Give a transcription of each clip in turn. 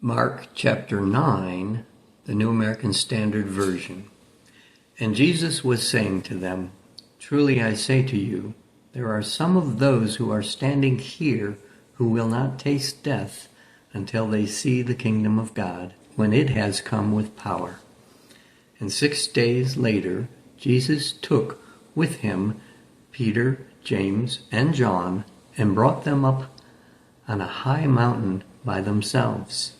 Mark chapter 9, the New American Standard Version. And Jesus was saying to them, "Truly I say to you, there are some of those who are standing here who will not taste death until they see the kingdom of God, when it has come with power." And 6 days later, Jesus took with him Peter, James, and John, and brought them up on a high mountain by themselves.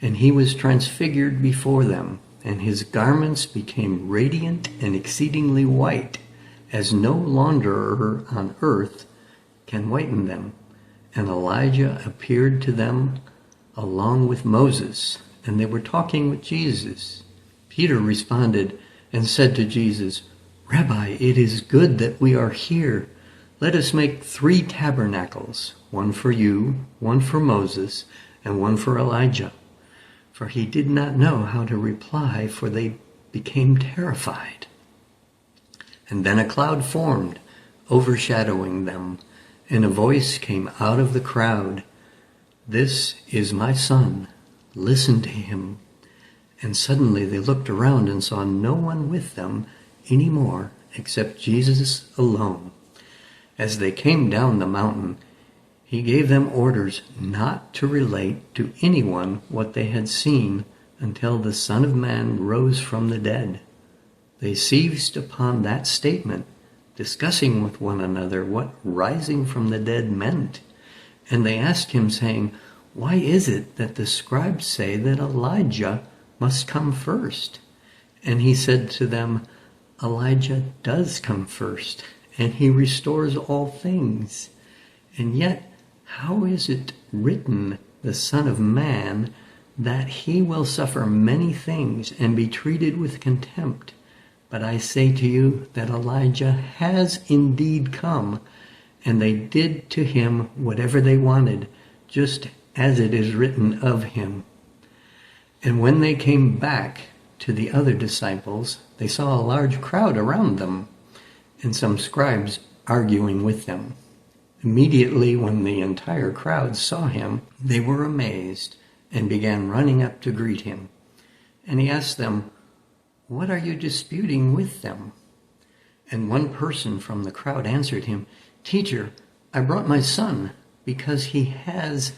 And he was transfigured before them, and his garments became radiant and exceedingly white, as no launderer on earth can whiten them. And Elijah appeared to them along with Moses, and they were talking with Jesus. Peter responded and said to Jesus, "Rabbi, it is good that we are here. Let us make 3 tabernacles, one for you, one for Moses, and one for Elijah." For he did not know how to reply, for they became terrified. And then a cloud formed, overshadowing them, and a voice came out of the crowd, "This is my son, listen to him." And suddenly they looked around and saw no one with them any more except Jesus alone. As they came down the mountain, he gave them orders not to relate to anyone what they had seen until the Son of Man rose from the dead. They seized upon that statement, discussing with one another what rising from the dead meant. And they asked him, saying, "Why is it that the scribes say that Elijah must come first?" And he said to them, "Elijah does come first, and he restores all things. And yet, how is it written, the Son of Man, that he will suffer many things and be treated with contempt? But I say to you that Elijah has indeed come, and they did to him whatever they wanted, just as it is written of him." And when they came back to the other disciples, they saw a large crowd around them, and some scribes arguing with them. Immediately, when the entire crowd saw him, they were amazed and began running up to greet him. And he asked them, "What are you disputing with them?" And one person from the crowd answered him, "Teacher, I brought my son because he has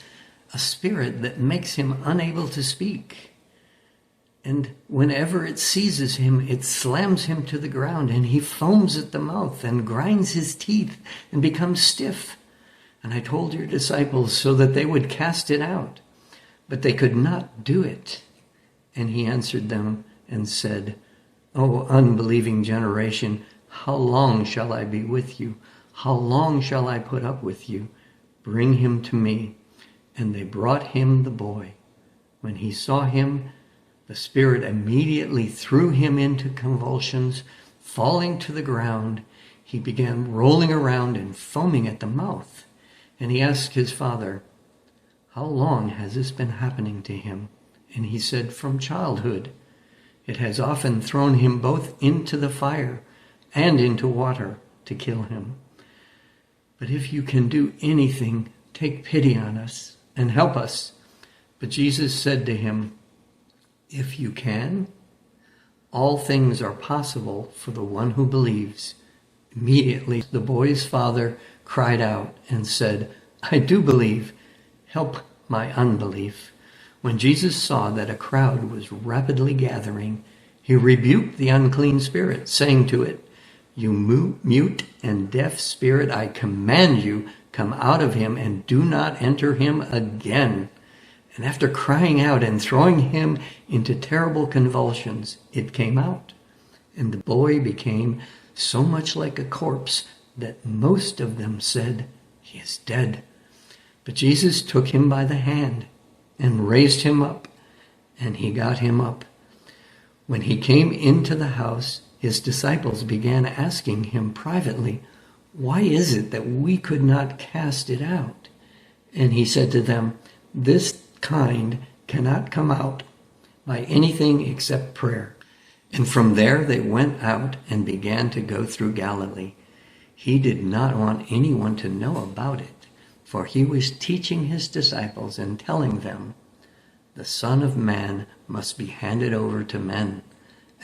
a spirit that makes him unable to speak. And whenever it seizes him, it slams him to the ground, and he foams at the mouth and grinds his teeth and becomes stiff. And I told your disciples so that they would cast it out, but they could not do it." And he answered them and said, "O unbelieving generation, how long shall I be with you? How long shall I put up with you? Bring him to me." And they brought him the boy. When he saw him, the spirit immediately threw him into convulsions. Falling to the ground, he began rolling around and foaming at the mouth. And he asked his father, "How long has this been happening to him?" And he said, "From childhood. It has often thrown him both into the fire and into water to kill him. But if you can do anything, take pity on us and help us." But Jesus said to him, "If you can, all things are possible for the one who believes." Immediately the boy's father cried out and said, "I do believe. Help my unbelief." When Jesus saw that a crowd was rapidly gathering, he rebuked the unclean spirit, saying to it, "You mute and deaf spirit, I command you, come out of him and do not enter him again." And after crying out and throwing him into terrible convulsions, it came out. And the boy became so much like a corpse that most of them said, "He is dead." But Jesus took him by the hand and raised him up, and he got him up. When he came into the house, his disciples began asking him privately, "Why is it that we could not cast it out?" And he said to them, "This kind cannot come out by anything except prayer." And from there they went out and began to go through Galilee. He did not want anyone to know about it, for he was teaching his disciples and telling them the Son of Man must be handed over to men,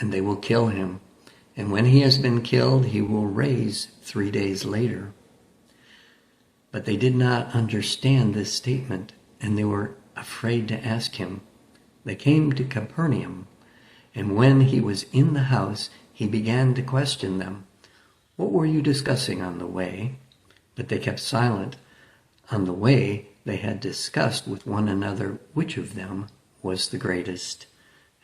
and they will kill him. And when he has been killed, he will rise 3 days later." But they did not understand this statement, and they were afraid to ask him. They came to Capernaum, and when he was in the house, he began to question them. "What were you discussing on the way?" But they kept silent. On the way, they had discussed with one another which of them was the greatest.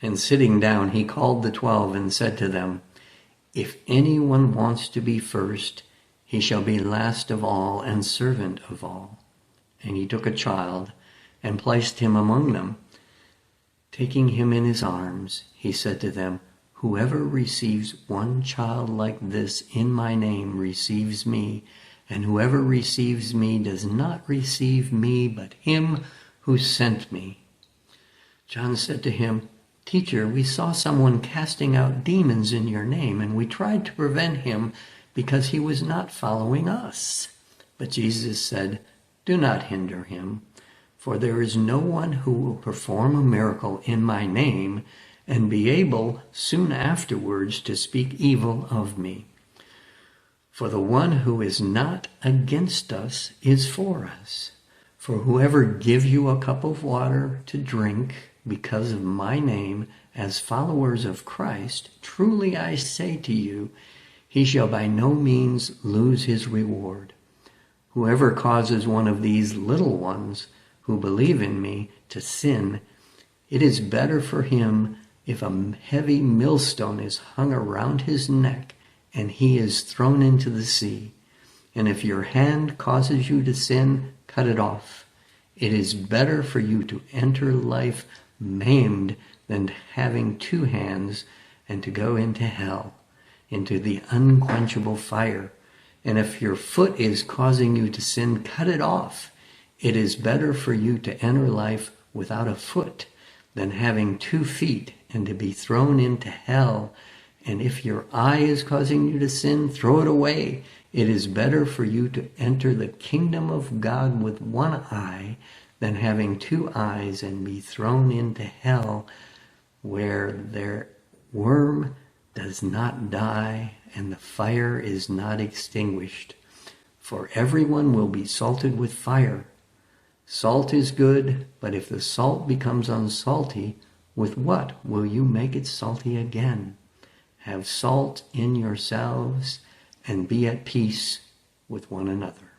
And sitting down, he called the 12 and said to them, "If anyone wants to be first, he shall be last of all and servant of all." And he took a child and placed him among them. Taking him in his arms, he said to them, "Whoever receives one child like this in my name receives me, and whoever receives me does not receive me, but him who sent me." John said to him, "Teacher, we saw someone casting out demons in your name, and we tried to prevent him because he was not following us." But Jesus said, "Do not hinder him, for there is no one who will perform a miracle in my name and be able soon afterwards to speak evil of me. For the one who is not against us is for us. For whoever gives you a cup of water to drink because of my name as followers of Christ, truly I say to you, he shall by no means lose his reward. Whoever causes one of these little ones who believe in me to sin, it is better for him if a heavy millstone is hung around his neck and he is thrown into the sea. And if your hand causes you to sin, cut it off. It is better for you to enter life maimed than having 2 hands and to go into hell, into the unquenchable fire. And if your foot is causing you to sin, cut it off. It is better for you to enter life without a foot than having 2 feet and to be thrown into hell. And if your eye is causing you to sin, throw it away. It is better for you to enter the kingdom of God with 1 eye than having 2 eyes and be thrown into hell, where their worm does not die and the fire is not extinguished. For everyone will be salted with fire. Salt is good, but if the salt becomes unsalty, with what will you make it salty again? Have salt in yourselves and be at peace with one another."